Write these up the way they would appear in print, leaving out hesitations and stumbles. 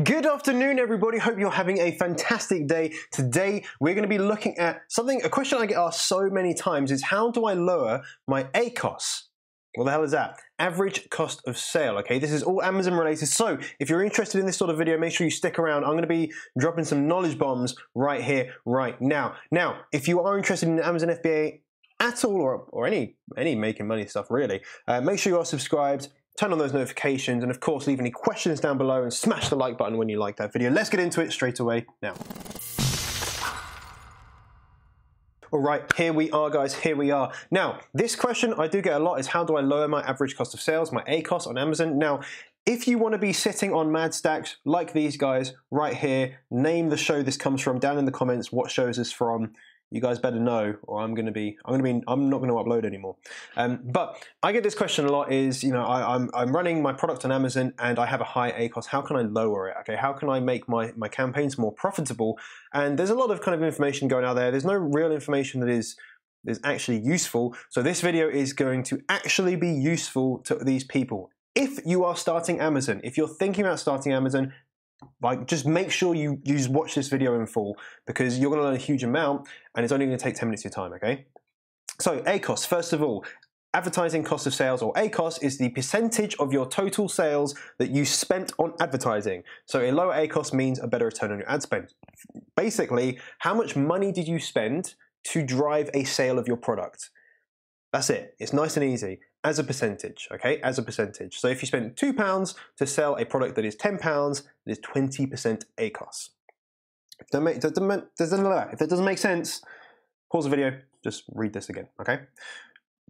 Good afternoon, everybody. Hope you're having a fantastic day. Today, we're going to be looking at a question I get asked so many times is how do I lower my ACoS? What the hell is that? Average cost of sale, okay? This is all Amazon related. So if you're interested in this sort of video, make sure you stick around. I'm going to be dropping some knowledge bombs right here, right now. Now, if you are interested in Amazon FBA at all, or any making money stuff really, make sure you are subscribed. Turn on those notifications, and of course leave any questions down below and smash the like button when you like that video. Let's get into it straight away now. All right, here we are, guys, here we are. Now, this question I do get a lot is how do I lower my average cost of sales, my ACoS on Amazon? Now, if you want to be sitting on mad stacks like these guys right here, name the show this comes from down in the comments, what show is this from? You guys better know, or I'm not going to upload anymore. But I get this question a lot is, I'm running my product on Amazon and I have a high ACoS. How can I lower it? Okay, how can I make my campaigns more profitable? And there's a lot of kind of information going out there. There's no real information that is actually useful. So this video is going to actually be useful to these people. If you are starting Amazon, if you're thinking about starting Amazon, just make sure you watch this video in full because you're going to learn a huge amount and it's only going to take 10 minutes of your time, okay? So ACoS, first of all, advertising cost of sales, or ACoS, is the percentage of your total sales that you spent on advertising. So a lower ACoS means a better return on your ad spend. Basically, how much money did you spend to drive a sale of your product? That's it. It's nice and easy. As a percentage, okay? As a percentage. So if you spend £2 to sell a product that is £10, it is 20% ACoS. If that doesn't make sense, pause the video, just read this again, okay?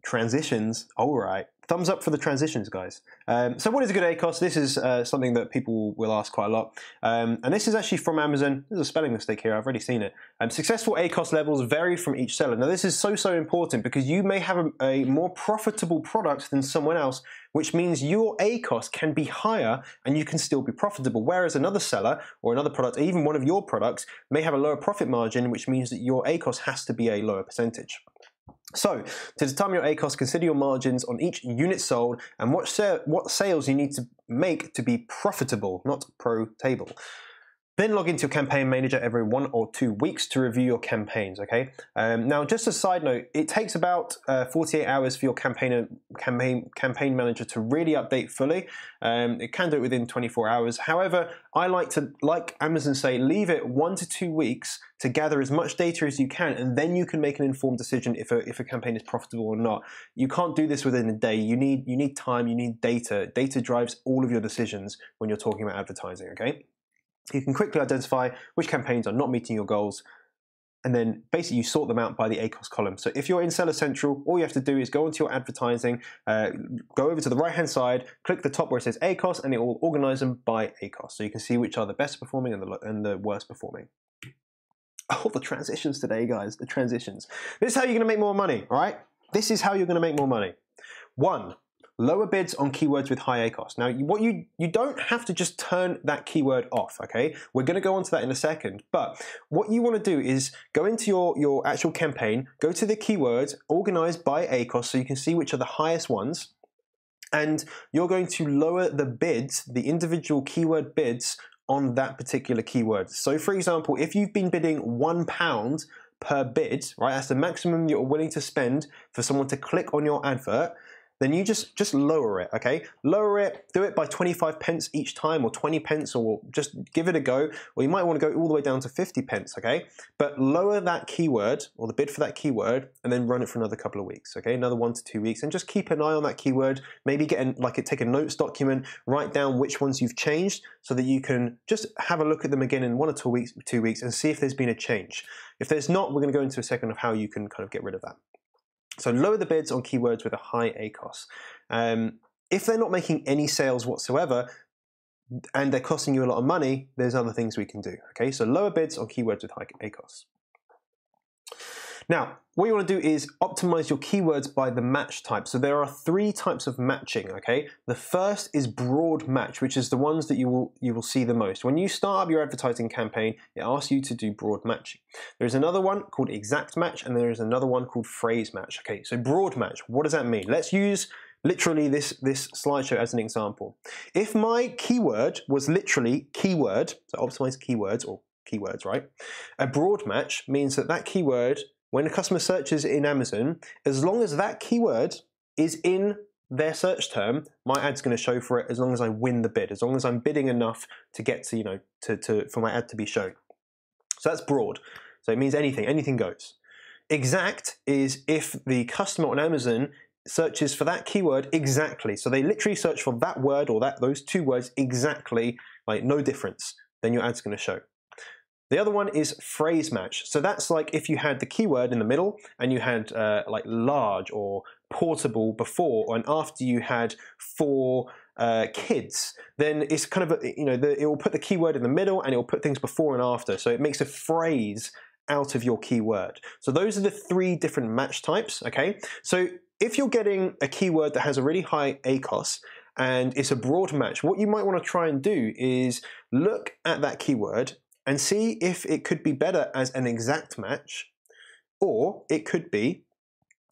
Transitions, all right. Thumbs up for the transitions, guys. So what is a good ACoS? This is something that people will ask quite a lot. And this is actually from Amazon. There's a spelling mistake here. I've already seen it. Successful ACoS levels vary from each seller. Now, this is so important because you may have a more profitable product than someone else, which means your ACoS can be higher and you can still be profitable. Whereas another seller or another product, or even one of your products, may have a lower profit margin, which means that your ACoS has to be a lower percentage. So, to determine your ACoS, consider your margins on each unit sold and what sales you need to make to be profitable, not pro-table. Then log into your campaign manager every 1 or 2 weeks to review your campaigns, okay? Now, just a side note, it takes about 48 hours for your campaign manager to really update fully. It can do it within 24 hours. However, I like Amazon say, leave it 1 to 2 weeks to gather as much data as you can, and then you can make an informed decision if a campaign is profitable or not. You can't do this within a day. You need time, you need data. Data drives all of your decisions when you're talking about advertising, okay? You can quickly identify which campaigns are not meeting your goals, and then basically you sort them out by the ACoS column. So if you're in Seller Central, all you have to do is go into your advertising, go over to the right-hand side, click the top where it says ACoS, and it will organize them by ACoS. So you can see which are the best performing and the worst performing. Oh, the transitions today, guys, the transitions. This is how you're going to make more money, all right? This is how you're going to make more money. 1. Lower bids on keywords with high ACoS. Now, you don't have to just turn that keyword off, okay? We're going to go on to that in a second. But what you want to do is go into your actual campaign, go to the keywords, organized by ACoS, so you can see which are the highest ones. And you're going to lower the bids, the individual keyword bids on that particular keyword. So, for example, if you've been bidding £1 per bid, right? That's the maximum you're willing to spend for someone to click on your advert. Then you just lower it, okay? Lower it, do it by 25 pence each time, or 20 pence, or just give it a go. Or you might want to go all the way down to 50 pence, okay? But lower that keyword, or the bid for that keyword, and then run it for another couple of weeks, okay? Another 1 to 2 weeks, and just keep an eye on that keyword. Maybe take a notes document, write down which ones you've changed, so that you can just have a look at them again in 1 or 2 weeks, and see if there's been a change. If there's not, we're going to go into a second of how you can kind of get rid of that. So lower the bids on keywords with a high ACoS. If they're not making any sales whatsoever and they're costing you a lot of money, there's other things we can do. Okay, so lower bids on keywords with high ACoS. Now, what you want to do is optimize your keywords by the match type. So there are 3 types of matching, okay? The first is broad match, which is the ones that you will see the most. When you start up your advertising campaign, it asks you to do broad matching. There's another one called exact match, and there is another one called phrase match. Okay, so broad match, what does that mean? Let's use literally this slideshow as an example. If my keyword was literally keyword, so optimize keywords or keywords, right? A broad match means that that keyword, when a customer searches in Amazon, as long as that keyword is in their search term, my ad's going to show for it as long as I win the bid, as long as I'm bidding enough to get to, you know, for my ad to be shown. So that's broad. So it means anything goes. Exact is if the customer on Amazon searches for that keyword exactly. So they literally search for that word or those two words exactly, like no difference, then your ad's going to show. The other one is phrase match. So that's like if you had the keyword in the middle and you had like large or portable before and after you had for kids, then it's kind of, you know, it will put the keyword in the middle and it will put things before and after. So it makes a phrase out of your keyword. So those are the three different match types, okay? So if you're getting a keyword that has a really high ACoS and it's a broad match, what you might want to try and do is look at that keyword and see if it could be better as an exact match, or it could be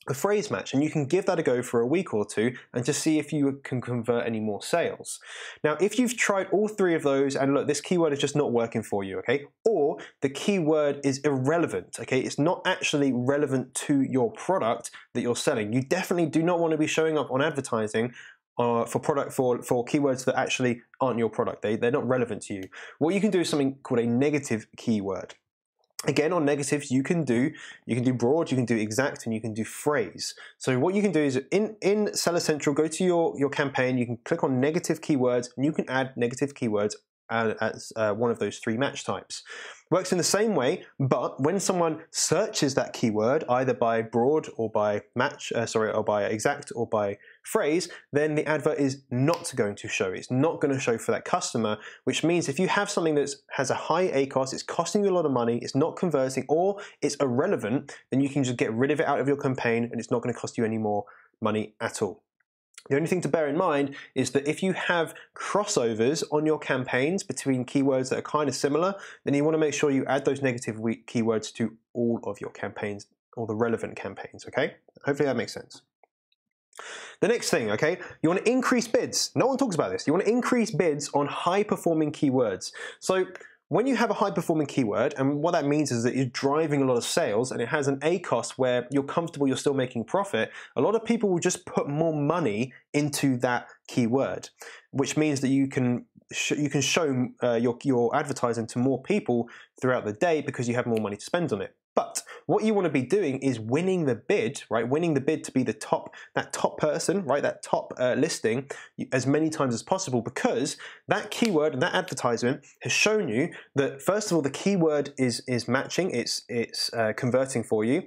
a phrase match, and you can give that a go for a week or two and just see if you can convert any more sales. Now, if you've tried all three of those and look, this keyword is just not working for you, okay, or the keyword is irrelevant, okay, it's not actually relevant to your product that you're selling, you definitely do not want to be showing up on advertising for keywords that actually aren't your product. They're not relevant to you. What you can do is something called a negative keyword. Again, on negatives, you can do broad, you can do exact, and you can do phrase. So what you can do is in Seller Central, go to your campaign, you can click on negative keywords, and you can add negative keywords as one of those three match types. Works in the same way, but when someone searches that keyword, either by broad or by match, or by exact or by phrase, then the advert is not going to show. It's not going to show for that customer, which means if you have something that has a high ACoS, it's costing you a lot of money, it's not converting, or it's irrelevant, then you can just get rid of it out of your campaign and it's not going to cost you any more money at all. The only thing to bear in mind is that if you have crossovers on your campaigns between keywords that are kind of similar, then you want to make sure you add those negative keywords to all of your campaigns, or the relevant campaigns, okay? Hopefully that makes sense. The next thing, okay, you want to increase bids. No one talks about this. You want to increase bids on high-performing keywords. So when you have a high-performing keyword, and what that means is that you're driving a lot of sales and it has an ACoS where you're comfortable, you're still making profit, a lot of people will just put more money into that keyword, which means that you can show your advertising to more people throughout the day because you have more money to spend on it. But what you want to be doing is winning the bid, right? Winning the bid to be that top person, right? That top listing as many times as possible, because that keyword and that advertisement has shown you that, first of all, the keyword is matching, it's converting for you.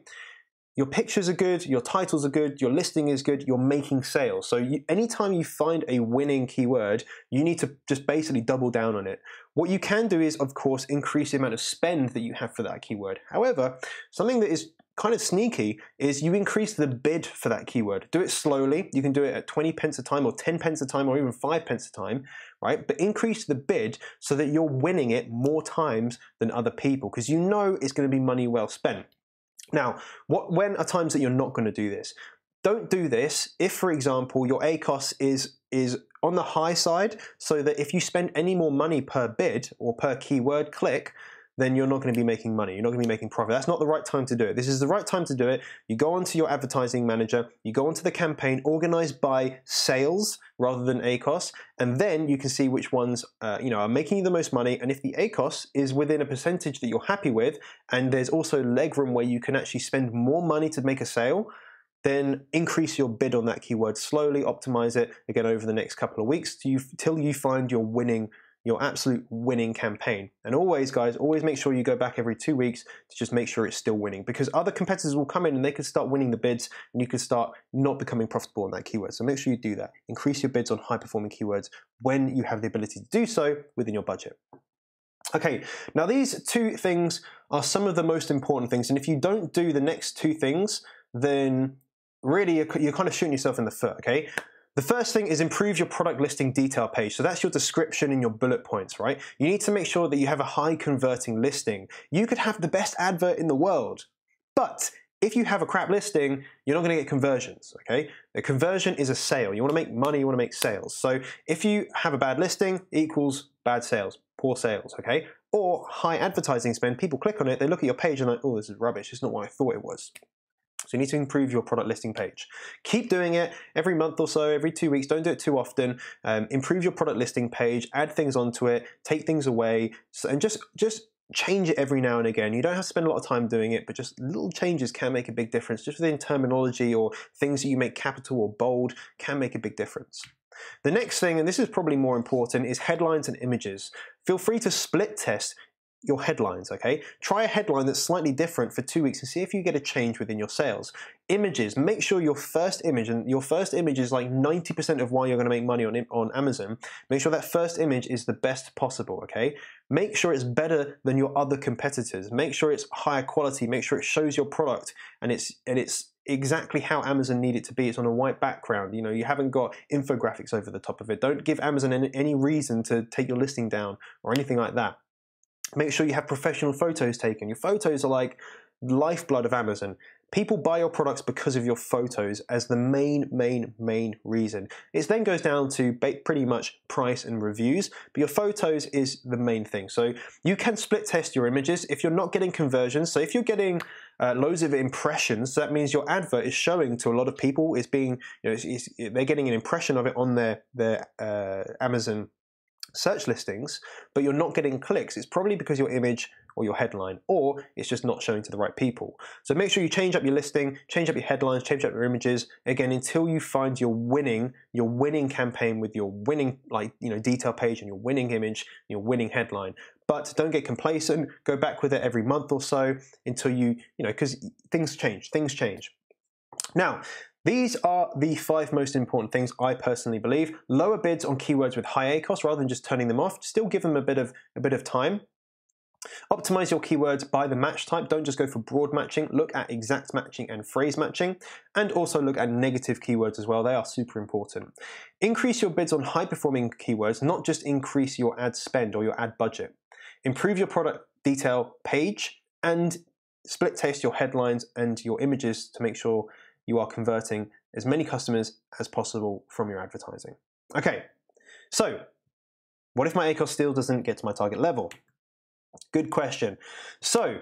Your pictures are good, your titles are good, your listing is good, you're making sales. So anytime you find a winning keyword, you need to just basically double down on it. What you can do is, of course, increase the amount of spend that you have for that keyword. However, something that is kind of sneaky is you increase the bid for that keyword. Do it slowly. You can do it at 20 pence a time or 10 pence a time or even 5 pence a time, right? But increase the bid so that you're winning it more times than other people, because you know it's going to be money well spent. Now, when are times that you're not going to do this? Don't do this if, for example, your ACoS is on the high side, so that if you spend any more money per bid or per keyword click, then you're not going to be making money. You're not going to be making profit. That's not the right time to do it. This is the right time to do it. You go onto your advertising manager, you go onto the campaign organized by sales rather than ACoS, and then you can see which ones are making you the most money. And if the ACoS is within a percentage that you're happy with, and there's also legroom where you can actually spend more money to make a sale, then increase your bid on that keyword slowly, optimize it again over the next couple of weeks till you find your absolute winning campaign. And always, guys, always make sure you go back every 2 weeks to just make sure it's still winning, because other competitors will come in and they can start winning the bids and you can start not becoming profitable on that keyword. So make sure you do that. Increase your bids on high performing keywords when you have the ability to do so within your budget. Okay, now these two things are some of the most important things. And if you don't do the next two things, then really you're kind of shooting yourself in the foot, okay? The first thing is improve your product listing detail page. So that's your description and your bullet points, right? You need to make sure that you have a high converting listing. You could have the best advert in the world, but if you have a crap listing, you're not going to get conversions, okay? A conversion is a sale. You want to make money, you want to make sales. So if you have a bad listing, equals bad sales, poor sales, okay? Or high advertising spend, people click on it, they look at your page and like, oh, this is rubbish, it's not what I thought it was. So you need to improve your product listing page. Keep doing it every month or so, every 2 weeks. Don't do it too often. Improve your product listing page, add things onto it, take things away, and just change it every now and again. You don't have to spend a lot of time doing it, but just little changes can make a big difference. Just within terminology or things that you make capital or bold can make a big difference. The next thing, and this is probably more important, is headlines and images. Feel free to split test your headlines, okay? Try a headline that's slightly different for 2 weeks and see if you get a change within your sales. Images, make sure your first image, and your first image is like 90% of why you're gonna make money on Amazon, make sure that first image is the best possible, okay? Make sure it's better than your other competitors. Make sure it's higher quality, make sure it shows your product and it's exactly how Amazon need it to be. It's on a white background. You know, you haven't got infographics over the top of it. Don't give Amazon any reason to take your listing down or anything like that. Make sure you have professional photos taken. Your photos are like lifeblood of Amazon. People buy your products because of your photos as the main reason. It then goes down to pretty much price and reviews, but your photos is the main thing. So you can split test your images if you're not getting conversions. So if you're getting loads of impressions, that means your advert is showing to a lot of people. It's being, you know, they're getting an impression of it on their Amazon search listings, but you're not getting clicks. It's probably because your image or your headline, or it's just not showing to the right people. So make sure you change up your listing, change up your headlines, change up your images, again, until you find your winning campaign with your winning, like, you know, detail page and your winning image, your winning headline. But don't get complacent, go back with it every month or so until you know, because things change. Now, these are the 5 most important things I personally believe. Lower bids on keywords with high ACoS rather than just turning them off. Still give them a bit of time. Optimize your keywords by the match type. Don't just go for broad matching. Look at exact matching and phrase matching. And also look at negative keywords as well. They are super important. Increase your bids on high performing keywords, not just increase your ad spend or your ad budget. Improve your product detail page and split test your headlines and your images to make sure you are converting as many customers as possible from your advertising. Okay, so what if my ACoS still doesn't get to my target level? Good question. So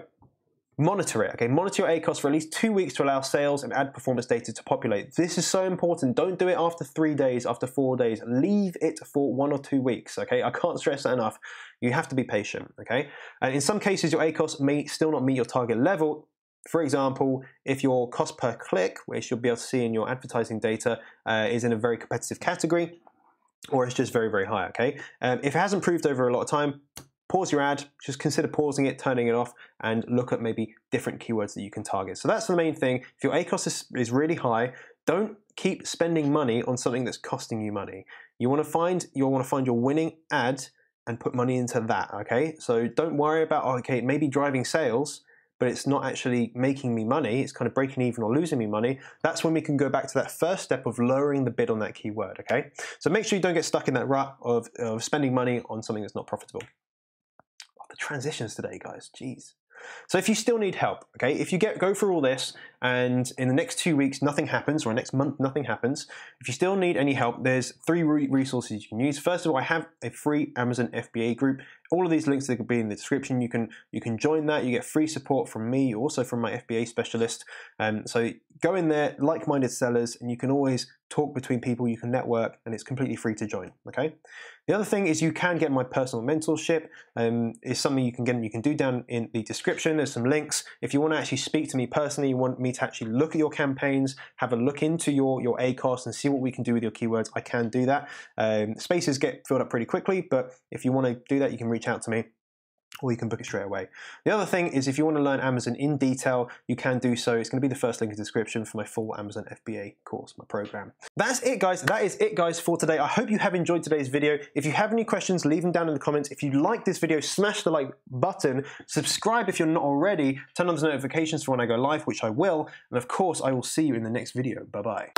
monitor it, okay? Monitor your ACoS for at least 2 weeks to allow sales and ad performance data to populate. This is so important. Don't do it after 3 days, after 4 days. Leave it for 1 or 2 weeks, okay? I can't stress that enough. You have to be patient, okay? And in some cases, your ACoS may still not meet your target level. For example, if your cost per click, which you'll be able to see in your advertising data, is in a very competitive category, or it's just very high, okay? If it hasn't improved over a lot of time, pause your ad, just consider pausing it, turning it off, and look at maybe different keywords that you can target. So that's the main thing. If your ACoS is really high, don't keep spending money on something that's costing you money. You want to find your winning ad and put money into that, okay? So don't worry about, oh, okay, maybe driving sales, but it's not actually making me money, it's kind of breaking even or losing me money. That's when we can go back to that first step of lowering the bid on that keyword, okay? So make sure you don't get stuck in that rut of spending money on something that's not profitable. Oh, the transitions today, guys, jeez. So if you still need help, okay, if you go through all this and in the next 2 weeks nothing happens, or next month nothing happens, if you still need any help, there's 3 resources you can use. First of all, I have a free Amazon FBA group. All of these links that could be in the description. You can join that. You get free support from me, also from my FBA specialist. So go in there, like-minded sellers, and you can always talk between people. You can network, and it's completely free to join. Okay. The other thing is you can get my personal mentorship. It's something you can get. You can do down in the description. There's some links. If you want to actually speak to me personally, you want me to actually look at your campaigns, have a look into your ACoS, and see what we can do with your keywords. I can do that. Spaces get filled up pretty quickly, but if you want to do that, you can reach out to me, or you can book it straight away. The other thing is if you want to learn Amazon in detail, you can do so. It's going to be the first link in the description for my full Amazon FBA course, my program. That's it, guys. That is it, guys, for today. I hope you have enjoyed today's video. If you have any questions, leave them down in the comments. If you like this video, smash the like button. Subscribe if you're not already. Turn on the notifications for when I go live, which I will. And of course, I will see you in the next video. Bye-bye.